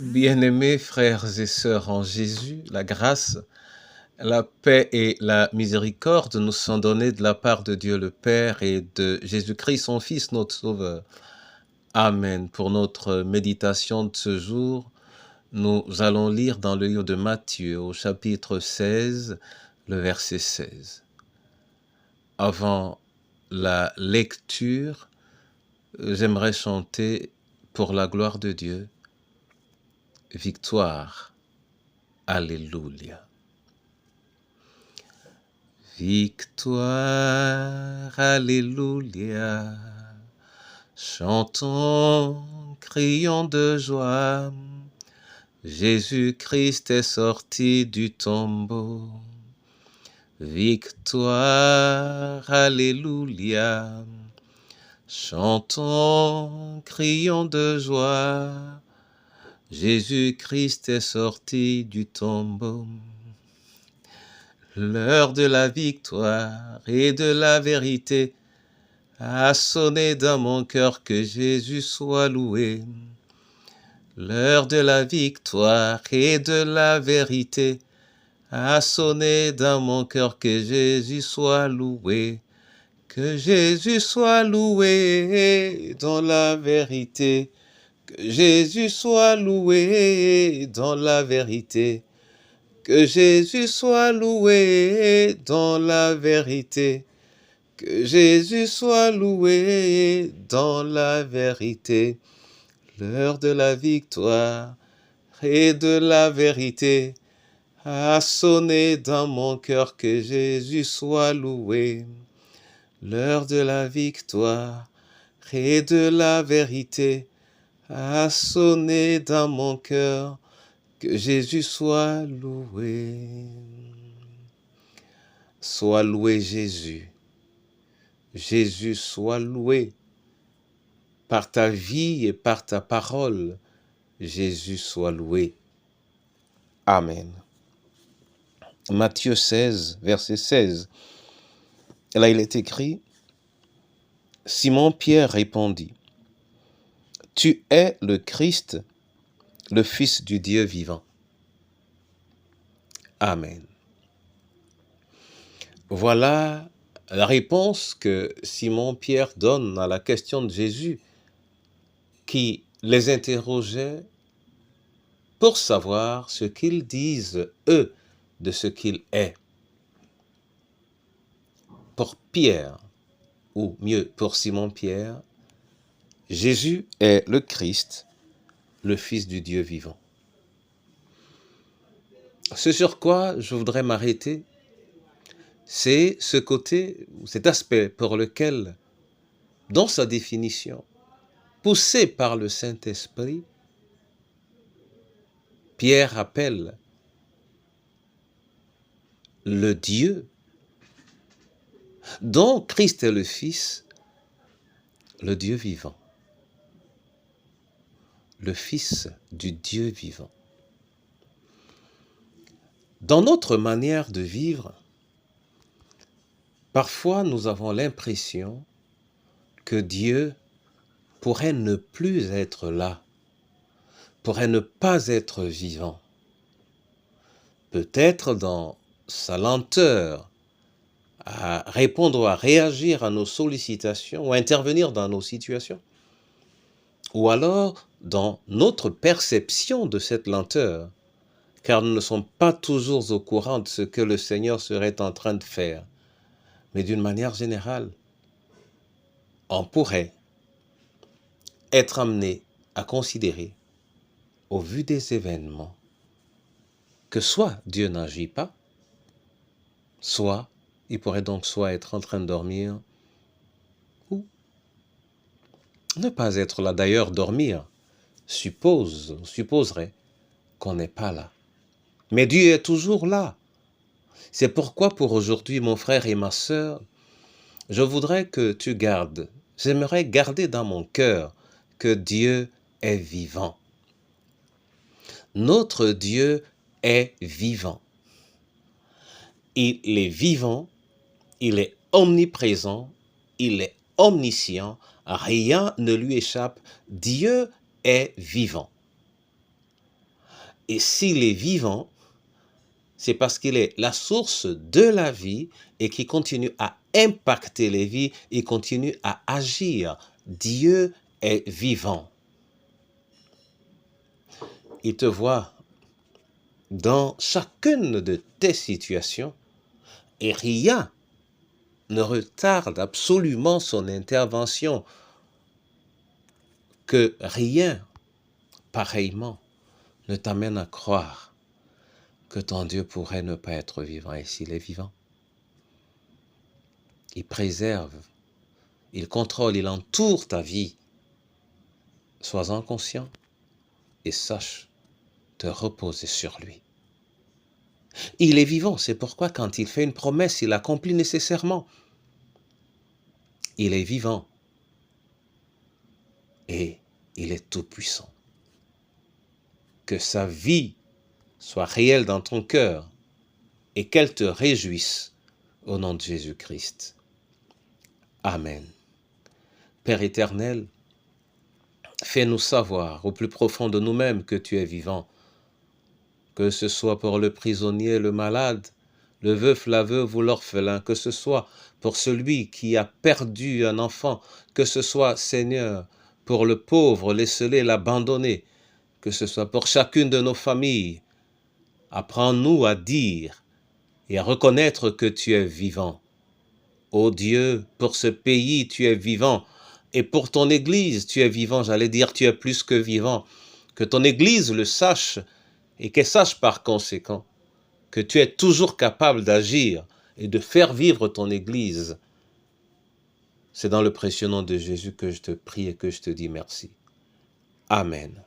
Bien-aimés frères et sœurs en Jésus, la grâce, la paix et la miséricorde nous sont données de la part de Dieu le Père et de Jésus-Christ, son Fils, notre Sauveur. Amen. Pour notre méditation de ce jour, nous allons lire dans le livre de Matthieu, au chapitre 16, le verset 16. Avant la lecture, j'aimerais chanter pour la gloire de Dieu, victoire. Alléluia. Victoire, alléluia. Chantons, crions de joie. Jésus-Christ est sorti du tombeau. Victoire, alléluia. Chantons, crions de joie. Jésus-Christ est sorti du tombeau. L'heure de la victoire et de la vérité a sonné dans mon cœur, que Jésus soit loué. L'heure de la victoire et de la vérité a sonné dans mon cœur, que Jésus soit loué. Que Jésus soit loué dans la vérité. Que Jésus soit loué dans la vérité. Que Jésus soit loué dans la vérité. Que Jésus soit loué dans la vérité. L'heure de la victoire et de la vérité a sonné dans mon cœur, que Jésus soit loué. L'heure de la victoire et de la vérité a sonné dans mon cœur, que Jésus soit loué. Sois loué Jésus. Jésus soit loué. Par ta vie et par ta parole, Jésus soit loué. Amen. Matthieu 16, verset 16. Et là, il est écrit, Simon-Pierre répondit, « Tu es le Christ, le Fils du Dieu vivant. » Amen. Voilà la réponse que Simon-Pierre donne à la question de Jésus, qui les interrogeait pour savoir ce qu'ils disent, eux, de ce qu'il est. Pour Pierre, ou mieux pour Simon-Pierre, Jésus est le Christ, le Fils du Dieu vivant. Ce sur quoi je voudrais m'arrêter, c'est ce côté, cet aspect pour lequel, dans sa définition, poussé par le Saint-Esprit, Pierre appelle le Dieu, dont Christ est le Fils, le Dieu vivant, le Fils du Dieu vivant. Dans notre manière de vivre, parfois nous avons l'impression que Dieu pourrait ne plus être là, pourrait ne pas être vivant. Peut-être dans sa lenteur à répondre ou à réagir à nos sollicitations ou à intervenir dans nos situations, ou alors dans notre perception de cette lenteur, car nous ne sommes pas toujours au courant de ce que le Seigneur serait en train de faire. Mais d'une manière générale, on pourrait être amené à considérer, au vu des événements, que soit Dieu n'agit pas, soit il pourrait donc soit être en train de dormir, ou ne pas être là. D'ailleurs, dormir supposerait qu'on n'est pas là. Mais Dieu est toujours là. C'est pourquoi pour aujourd'hui, mon frère et ma sœur, je voudrais que tu gardes, j'aimerais garder dans mon cœur que Dieu est vivant. Notre Dieu est vivant. Il est vivant, il est omniprésent, il est omniscient, rien ne lui échappe. Dieu est vivant. Et s'il est vivant, c'est parce qu'il est la source de la vie et qui continue à impacter les vies et continue à agir. Dieu est vivant. Il te voit dans chacune de tes situations et rien ne retarde absolument son intervention, que rien, pareillement, ne t'amène à croire que ton Dieu pourrait ne pas être vivant. Et s'il est vivant, il préserve, il contrôle, il entoure ta vie. Sois-en conscient et sache te reposer sur lui. Il est vivant, c'est pourquoi quand il fait une promesse, il l'accomplit nécessairement. Il est vivant et il est tout-puissant. Que sa vie soit réelle dans ton cœur et qu'elle te réjouisse au nom de Jésus-Christ. Amen. Père éternel, fais-nous savoir au plus profond de nous-mêmes que tu es vivant, que ce soit pour le prisonnier, le malade, le veuf, la veuve ou l'orphelin, que ce soit pour celui qui a perdu un enfant, que ce soit, Seigneur, pour le pauvre, l'esseulé, l'abandonné, que ce soit pour chacune de nos familles. Apprends-nous à dire et à reconnaître que tu es vivant. Ô Dieu, pour ce pays, tu es vivant. Et pour ton Église, tu es vivant. J'allais dire, tu es plus que vivant. Que ton Église le sache et qu'elle sache par conséquent que tu es toujours capable d'agir et de faire vivre ton Église. C'est dans le précieux nom de Jésus que je te prie et que je te dis merci. Amen.